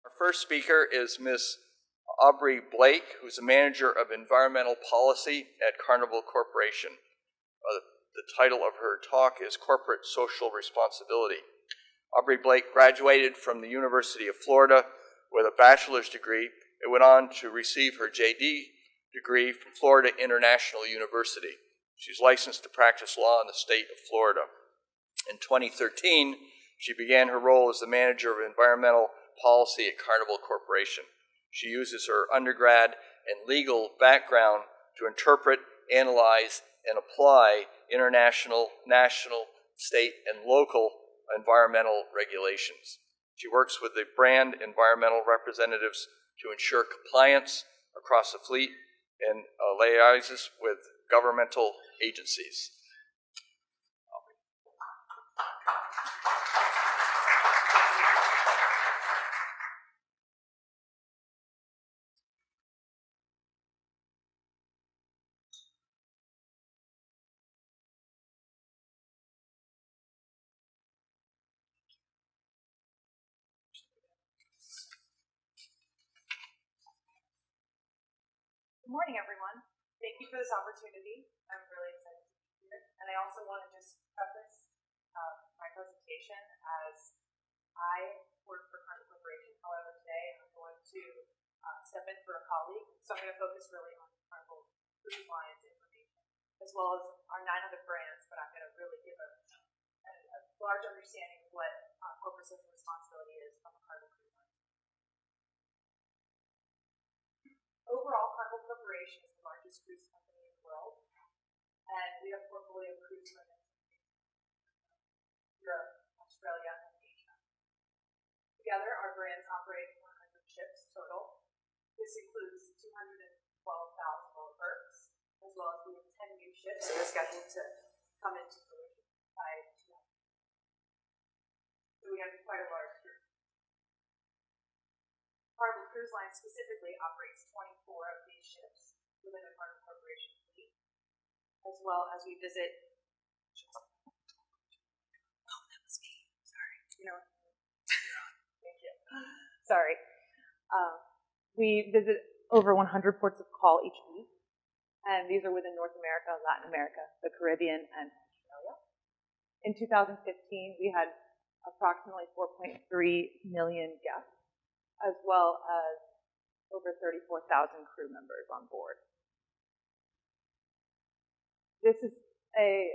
Our first speaker is Ms. Aubrie Blake, who's the Manager of Environmental Policy at Carnival Corporation. The title of her talk is Corporate Social Responsibility. Aubrie Blake graduated from the University of Florida with a bachelor's degree and went on to receive her JD degree from Florida International University. She's licensed to practice law in the state of Florida. In 2013, she began her role as the Manager of Environmental Policy at Carnival Corporation. She uses her undergrad and legal background to interpret, analyze, and apply international, national, state, and local environmental regulations. She works with the brand environmental representatives to ensure compliance across the fleet and liaises with governmental agencies. Good morning, everyone. Thank you for this opportunity. I'm really excited to be here. And I also want to just preface my presentation as I work for Carnival Corporation. However, today I'm going to step in for a colleague. So I'm going to focus really on Carnival Cruise Line's information, as well as our 9 other brands, but I'm going to really give a large understanding of what corporate social responsibility is from a Carnival Cruise Line. Overall, Carnival Corporation is the largest cruise company in the world, and we have a portfolio of cruise lines in Europe, Australia, and Asia. Together, our brands operate 100 ships total. This includes 212,000 load berths, as well as we have 10 new ships that are scheduled to come into fruition by 2000. So we have quite a large group. Carnival Cruise Line specifically operates 24 of these ships within the Carnival Corporation fleet, as well as we visit. Oh, that was me. Sorry. You know what? Thank you. Sorry. We visit over 100 ports of call each week, and these are within North America, Latin America, the Caribbean, and Australia. In 2015, we had approximately 4.3 million guests, as well as over 34,000 crew members on board. This is an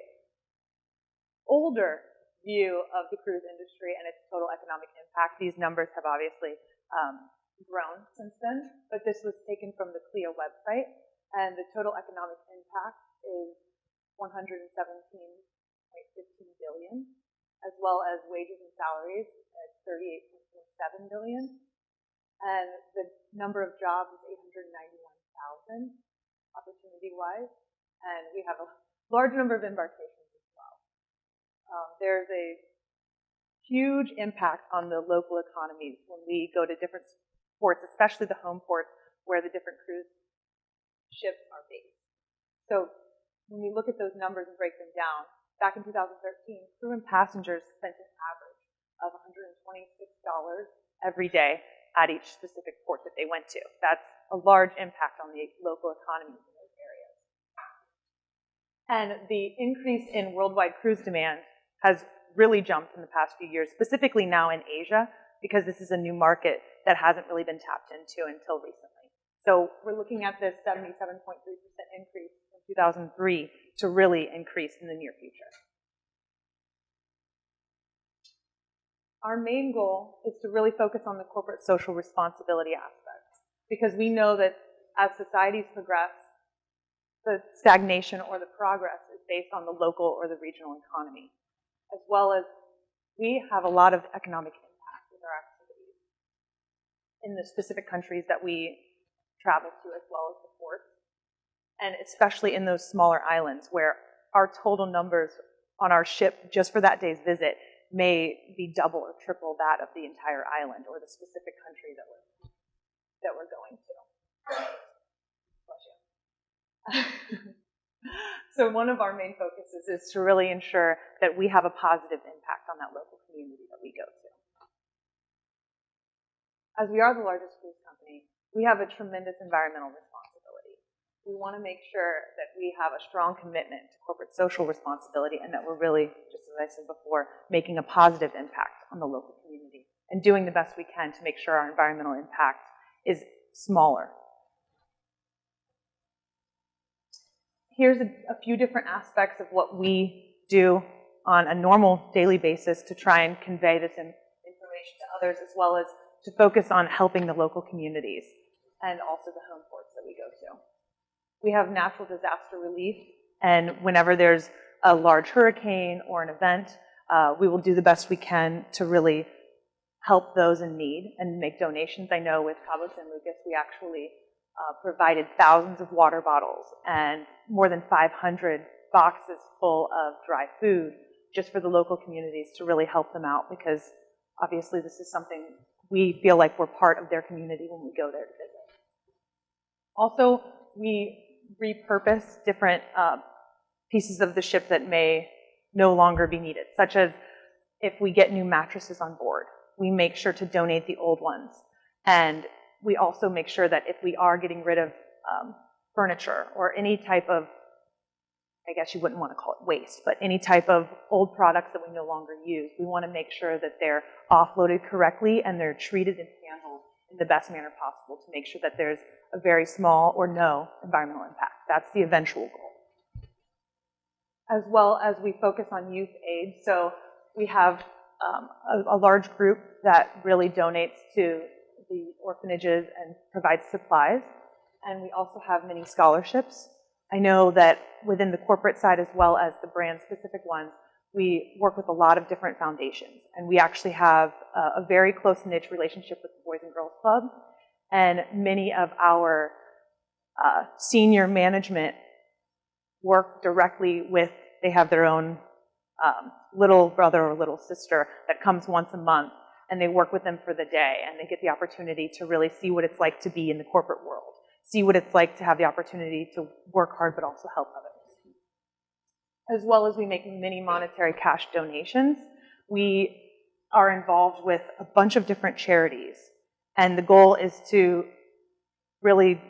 older view of the cruise industry and its total economic impact. These numbers have obviously grown since then, but this was taken from the CLIA website, and the total economic impact is $117.15 billion, as well as wages and salaries at $38.7 billion. And the number of jobs is 891,000 opportunity-wise, and we have a large number of embarkations as well. There's a huge impact on the local economies when we go to different ports, especially the home ports where the different cruise ships are based. So when we look at those numbers and break them down, back in 2013, crew and passengers spent an average of $126 every day at each specific port that they went to. That's a large impact on the local economies in those areas. And the increase in worldwide cruise demand has really jumped in the past few years, specifically now in Asia, because this is a new market that hasn't really been tapped into until recently. So we're looking at this 77.3% increase in 2003 to really increase in the near future. Our main goal is to really focus on the corporate social responsibility aspects, because we know that as societies progress, the stagnation or the progress is based on the local or the regional economy, as well as we have a lot of economic impact with our activities in the specific countries that we travel to, as well as the ports, and especially in those smaller islands where our total numbers on our ship just for that day's visit may be double or triple that of the entire island or the specific country that we're going to. So one of our main focuses is to really ensure that we have a positive impact on that local community that we go to. As we are the largest cruise company, we have a tremendous environmental responsibility. We want to make sure that we have a strong commitment to corporate social responsibility and that we're really, just as I said before, making a positive impact on the local community and doing the best we can to make sure our environmental impact is smaller. Here's a few different aspects of what we do on a normal daily basis to try and convey this information to others, as well as to focus on helping the local communities and also the home ports that we go to. We have natural disaster relief, and whenever there's a large hurricane or an event, we will do the best we can to really help those in need and make donations. I know with Cabo San Lucas, we actually provided thousands of water bottles and more than 500 boxes full of dry food just for the local communities to really help them out, because obviously this is something we feel like we're part of their community when we go there to visit. Also, we repurpose different pieces of the ship that may no longer be needed, such as if we get new mattresses on board, we make sure to donate the old ones. And we also make sure that if we are getting rid of furniture or any type of, I guess you wouldn't want to call it waste, but any type of old products that we no longer use, we want to make sure that they're offloaded correctly and they're treated and handled in the best manner possible to make sure that there's a very small or no environmental impact. That's the eventual goal. As well as we focus on youth aid. So we have a large group that really donates to the orphanages and provides supplies. And we also have many scholarships. I know that within the corporate side as well as the brand-specific ones, we work with a lot of different foundations. And we actually have a very close-knit relationship with the Boys and Girls Club. And many of our senior management work directly with, they have their own little brother or little sister that comes once a month, and they work with them for the day, and they get the opportunity to really see what it's like to be in the corporate world, see what it's like to have the opportunity to work hard but also help others. As well as we make many monetary cash donations, we are involved with a bunch of different charities, and the goal is to really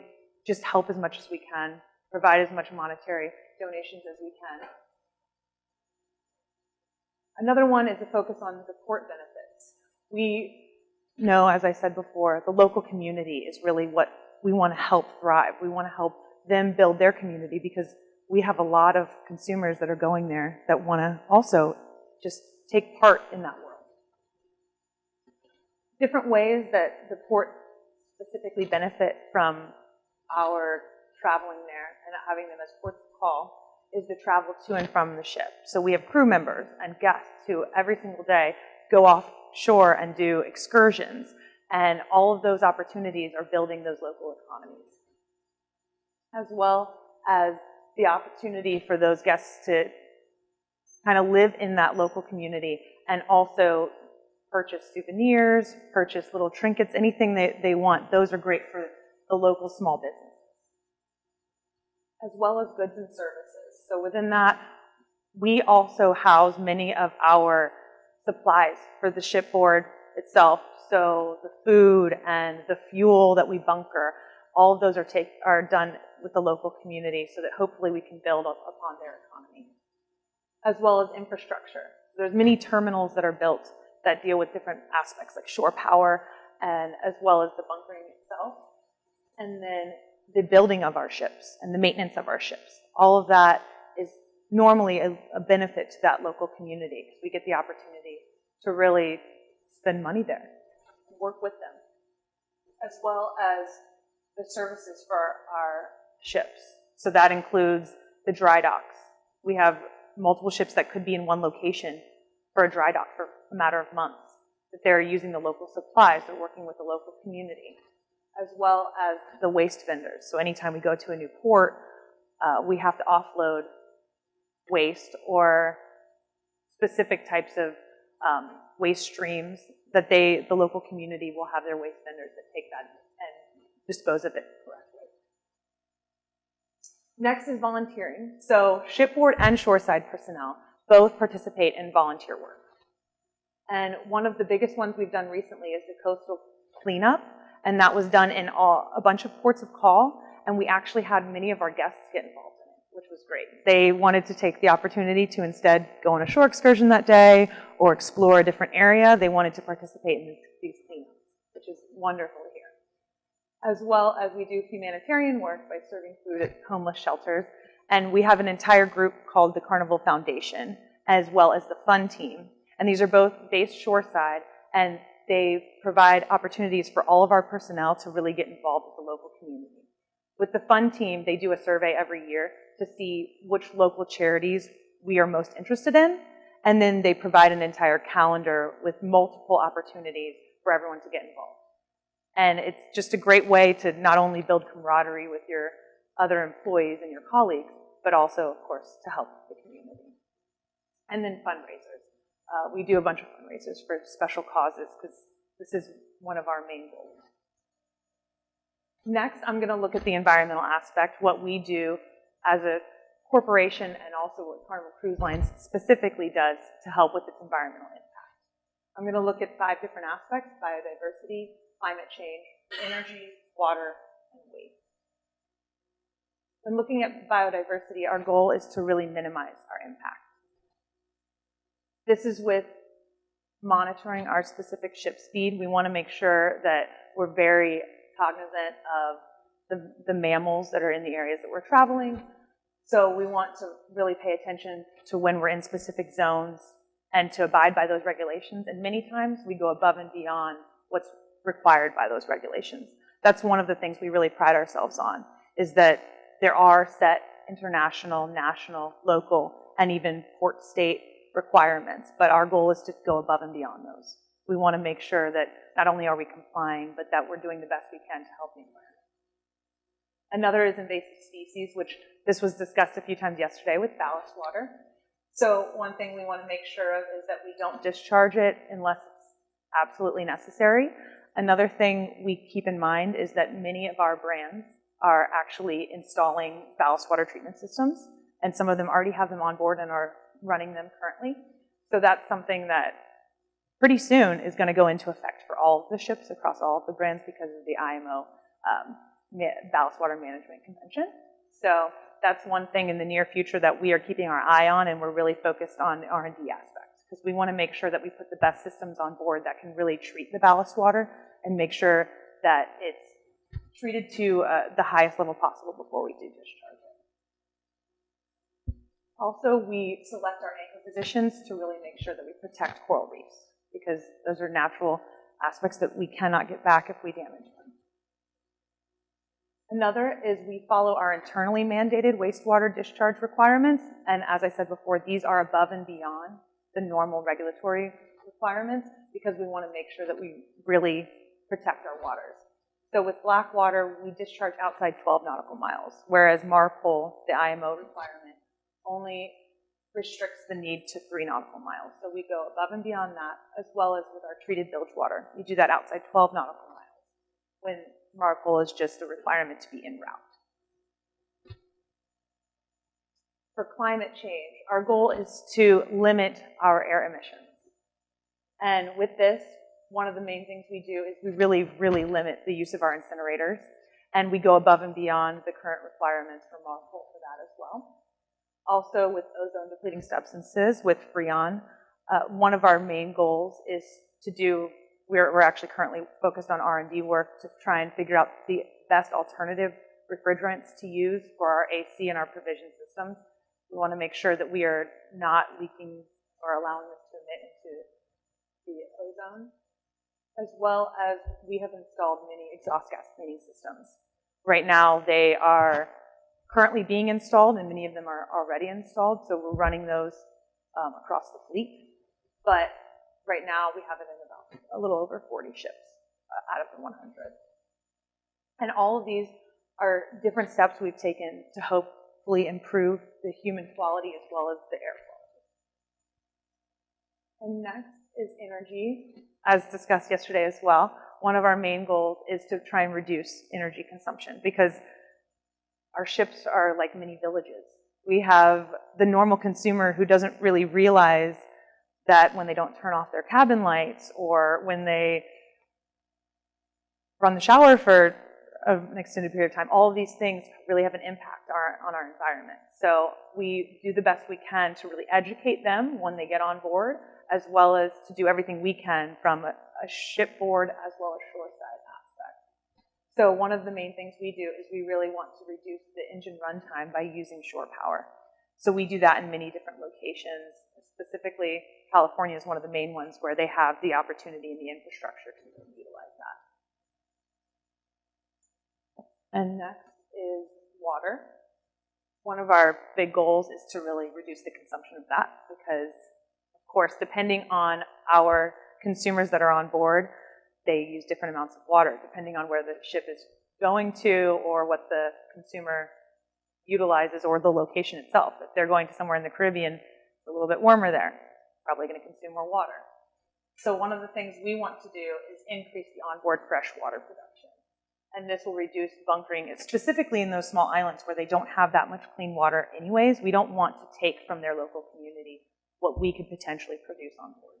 just help as much as we can, provide as much monetary donations as we can. Another one is a focus on the port benefits. We know, as I said before, the local community is really what we want to help thrive. We want to help them build their community because we have a lot of consumers that are going there that want to also just take part in that world. Different ways that the port specifically benefit from our traveling there and having them as ports of call is the travel to and from the ship. So we have crew members and guests who every single day go offshore and do excursions, and all of those opportunities are building those local economies. As well as the opportunity for those guests to kind of live in that local community and also purchase souvenirs, purchase little trinkets, anything they want. Those are great for the local small businesses. As well as goods and services. So within that, we also house many of our supplies for the shipboard itself. So the food and the fuel that we bunker, all of those are done with the local community so that hopefully we can build upon their economy. As well as infrastructure. There's many terminals that are built that deal with different aspects like shore power and as well as the bunkering itself. And then the building of our ships and the maintenance of our ships. All of that is normally a benefit to that local community because we get the opportunity to really spend money there, work with them, as well as the services for our ships. So that includes the dry docks. We have multiple ships that could be in one location for a dry dock for a matter of months, that they're using the local supplies, they're working with the local community, as well as the waste vendors. So anytime we go to a new port, we have to offload waste or specific types of waste streams that the local community will have their waste vendors that take that and dispose of it correctly. Next is volunteering. So shipboard and shoreside personnel both participate in volunteer work. And one of the biggest ones we've done recently is the Coastal cleanup, and that was done in a bunch of ports of call, and we actually had many of our guests get involved in it, which was great. They wanted to take the opportunity to instead go on a shore excursion that day or explore a different area. They wanted to participate in these cleanups, which is wonderful to hear. As well as we do humanitarian work by serving food at homeless shelters, and we have an entire group called the Carnival Foundation, as well as the Fun Team. And these are both based shoreside, and they provide opportunities for all of our personnel to really get involved with the local community. With the Fun Team, they do a survey every year to see which local charities we are most interested in, and then they provide an entire calendar with multiple opportunities for everyone to get involved. And it's just a great way to not only build camaraderie with your other employees and your colleagues, but also, of course, to help the community. And then fundraisers. We do a bunch of fundraisers for special causes because this is one of our main goals. Next, I'm going to look at the environmental aspect, what we do as a corporation and also what Carnival Cruise Lines specifically does to help with its environmental impact. I'm going to look at 5 different aspects: biodiversity, climate change, energy, water, and waste. When looking at biodiversity, our goal is to really minimize our impact. This is with monitoring our specific ship speed. We want to make sure that we're very cognizant of the mammals that are in the areas that we're traveling. So we want to really pay attention to when we're in specific zones and to abide by those regulations. And many times we go above and beyond what's required by those regulations. That's one of the things we really pride ourselves on, is that there are set international, national, local, and even port state requirements, but our goal is to go above and beyond those. We want to make sure that not only are we complying, but that we're doing the best we can to help the environment. Another is invasive species, which this was discussed a few times yesterday with ballast water. So one thing we want to make sure of is that we don't discharge it unless it's absolutely necessary. Another thing we keep in mind is that many of our brands are actually installing ballast water treatment systems, and some of them already have them on board and are running them currently. So that's something that pretty soon is going to go into effect for all of the ships across all of the brands because of the IMO Ballast Water Management Convention. So that's one thing in the near future that we are keeping our eye on, and we're really focused on the R&D aspect, because we want to make sure that we put the best systems on board that can really treat the ballast water and make sure that it's treated to the highest level possible before we do discharge it. Also, we select our anchor positions to really make sure that we protect coral reefs, because those are natural aspects that we cannot get back if we damage them. Another is we follow our internally mandated wastewater discharge requirements, and as I said before, these are above and beyond the normal regulatory requirements because we want to make sure that we really protect our waters. So with Blackwater, we discharge outside 12 nautical miles, whereas MARPOL, the IMO requirement, only restricts the need to 3 nautical miles. So we go above and beyond that, as well as with our treated bilge water. We do that outside 12 nautical miles, when MARPOL is just a requirement to be en route. For climate change, our goal is to limit our air emissions. And with this, one of the main things we do is we really, really limit the use of our incinerators, and we go above and beyond the current requirements for MARPOL for that as well. Also, with ozone-depleting substances, with Freon, one of our main goals is to do, we're actually currently focused on R&D work to try and figure out the best alternative refrigerants to use for our AC and our provision systems. We want to make sure that we are not leaking or allowing this to emit into the ozone, as well as we have installed many exhaust gas cleaning systems. Right now, they are currently being installed, and many of them are already installed, so we're running those across the fleet. But right now, we have it in about a little over 40 ships out of the 100. And all of these are different steps we've taken to hopefully improve the human quality as well as the air quality. And next is energy. As discussed yesterday as well, one of our main goals is to try and reduce energy consumption, because our ships are like mini villages. We have the normal consumer who doesn't really realize that when they don't turn off their cabin lights, or when they run the shower for an extended period of time. All of these things really have an impact on our environment. So we do the best we can to really educate them when they get on board, as well as to do everything we can from a shipboard as well as shoreside aspect. So one of the main things we do is we really want to reduce the engine runtime by using shore power. So we do that in many different locations. Specifically, California is one of the main ones where they have the opportunity and the infrastructure to utilize that. And next is water. One of our big goals is to really reduce the consumption of that because, of course, depending on our consumers that are on board, they use different amounts of water depending on where the ship is going to or what the consumer utilizes or the location itself. If they're going to somewhere in the Caribbean, it's a little bit warmer there, probably going to consume more water. So one of the things we want to do is increase the onboard freshwater production. And this will reduce bunkering, specifically in those small islands where they don't have that much clean water anyways. We don't want to take from their local community what we could potentially produce on board.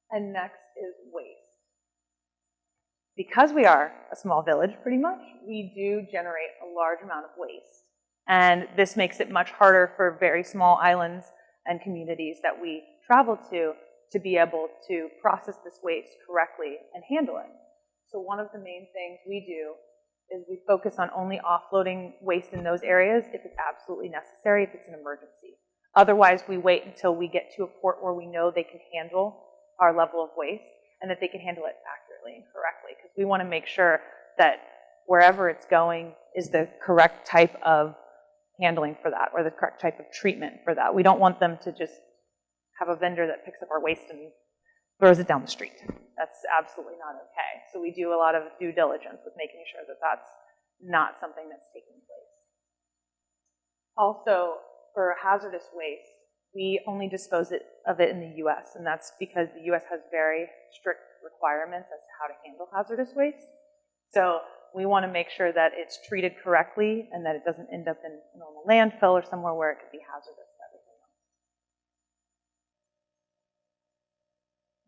And next is waste. Because we are a small village, pretty much, we do generate a large amount of waste. And this makes it much harder for very small islands and communities that we travel to be able to process this waste correctly and handle it. So one of the main things we do is we focus on only offloading waste in those areas if it's absolutely necessary, if it's an emergency. Otherwise, we wait until we get to a port where we know they can handle our level of waste and that they can handle it accurately and correctly, because we want to make sure that wherever it's going is the correct type of handling for that or the correct type of treatment for that. We don't want them to just have a vendor that picks up our waste and throws it down the street. That's absolutely not okay. So we do a lot of due diligence with making sure that that's not something that's taking place. Also, for hazardous waste, we only dispose of it in the U.S., and that's because the U.S. has very strict requirements as to how to handle hazardous waste. So we want to make sure that it's treated correctly and that it doesn't end up in a normal landfill or somewhere where it could be hazardous to everything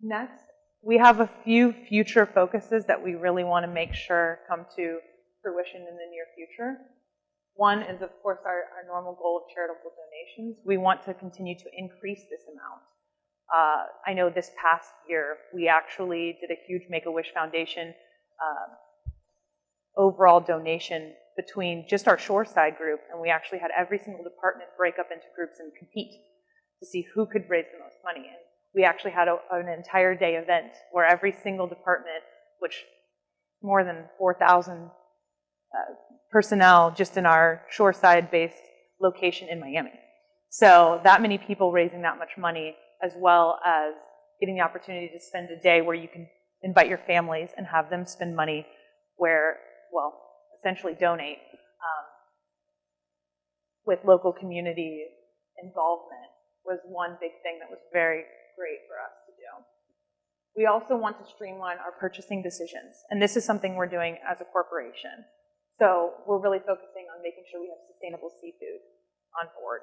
else. Next, we have a few future focuses that we really want to make sure come to fruition in the near future. One is, of course, our normal goal of charitable donations. We want to continue to increase this amount. I know this past year, we actually did a huge Make-A-Wish Foundation overall donation between just our shoreside group, and we actually had every single department break up into groups and compete to see who could raise the most money. And we actually had an entire day event where every single department, which more than 4,000 personnel just in our shoreside-based location in Miami. So that many people raising that much money, as well as getting the opportunity to spend a day where you can invite your families and have them spend money where, well, essentially donate with local community involvement was one big thing that was very great for us to do. We also want to streamline our purchasing decisions, and this is something we're doing as a corporation. So we're really focusing on making sure we have sustainable seafood on board,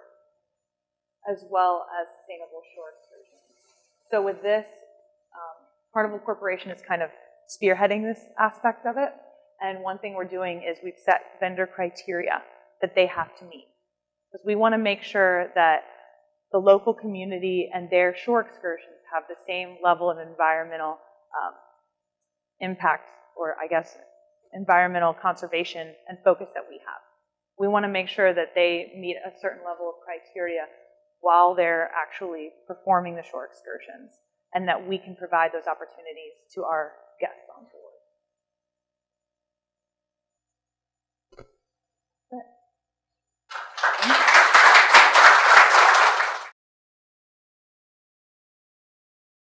as well as sustainable shore excursions. So with this, Carnival Corporation is kind of spearheading this aspect of it. And one thing we're doing is we've set vendor criteria that they have to meet. Because we want to make sure that the local community and their shore excursions have the same level of environmental impact, or I guess environmental conservation and focus that we have. We want to make sure that they meet a certain level of criteria while they're actually performing the shore excursions, and that we can provide those opportunities to our guests on board.